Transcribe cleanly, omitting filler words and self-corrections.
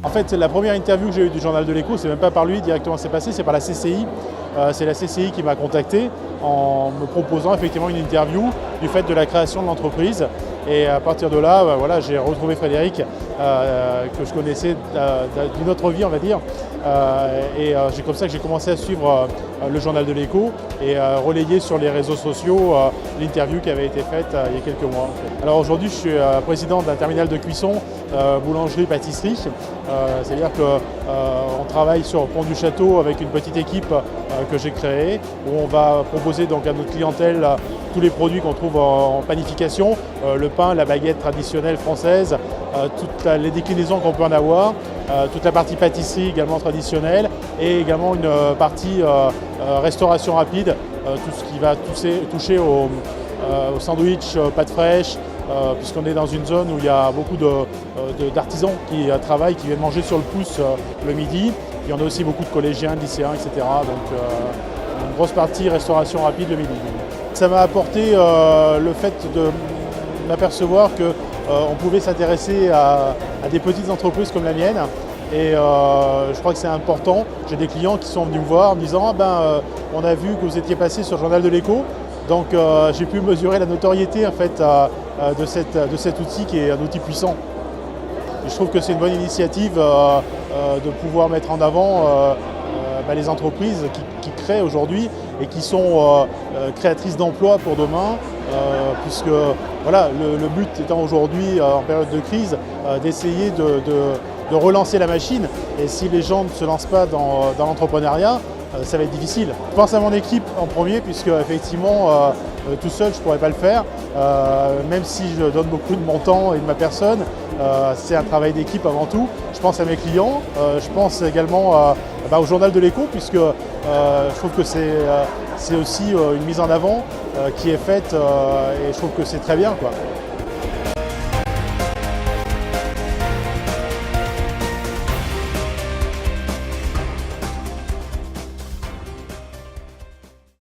En fait, la première interview que j'ai eue du Journal de l'Écho, c'est même pas par lui directement c'est passé, c'est par la CCI. C'est la CCI qui m'a contacté en me proposant effectivement une interview du fait de la création de l'entreprise. Et à partir de là, voilà, j'ai retrouvé Frédéric, que je connaissais d'une autre vie, on va dire. C'est comme ça que j'ai commencé à suivre le Journal de l'Écho et relayer sur les réseaux sociaux l'interview qui avait été faite il y a quelques mois. Alors aujourd'hui, je suis président d'un terminal de cuisson, boulangerie-pâtisserie. C'est-à-dire qu'on travaille sur Pont du Château avec une petite équipe que j'ai créée, où on va proposer donc à notre clientèle tous les produits qu'on trouve en panification, le pain, la baguette traditionnelle française, toutes les déclinaisons qu'on peut en avoir, toute la partie pâtisserie également traditionnelle et également une partie restauration rapide, tout ce qui va toucher au sandwich, pâtes fraîches, puisqu'on est dans une zone où il y a beaucoup d'artisans qui travaillent, qui viennent manger sur le pouce le midi. Il y en a aussi beaucoup de collégiens, de lycéens, etc. Donc une grosse partie restauration rapide le midi. Ça m'a apporté le fait de m'apercevoir qu'on pouvait s'intéresser à des petites entreprises comme la mienne. Et je crois que c'est important. J'ai des clients qui sont venus me voir en me disant on a vu que vous étiez passé sur le Journal de l'Écho. Donc j'ai pu mesurer la notoriété en fait, de cet outil qui est un outil puissant. Et je trouve que c'est une bonne initiative de pouvoir mettre en avant les entreprises qui créent aujourd'hui et qui sont créatrices d'emplois pour demain, puisque voilà, le but étant aujourd'hui, en période de crise, d'essayer de relancer la machine. Et si les gens ne se lancent pas dans l'entrepreneuriat, ça va être difficile. Je pense à mon équipe en premier, puisque effectivement, tout seul, je ne pourrais pas le faire. Même si je donne beaucoup de mon temps et de ma personne, c'est un travail d'équipe avant tout. Je pense à mes clients, je pense également au Journal de l'Écho, puisque je trouve que c'est aussi une mise en avant qui est faite et je trouve que c'est très bien, quoi.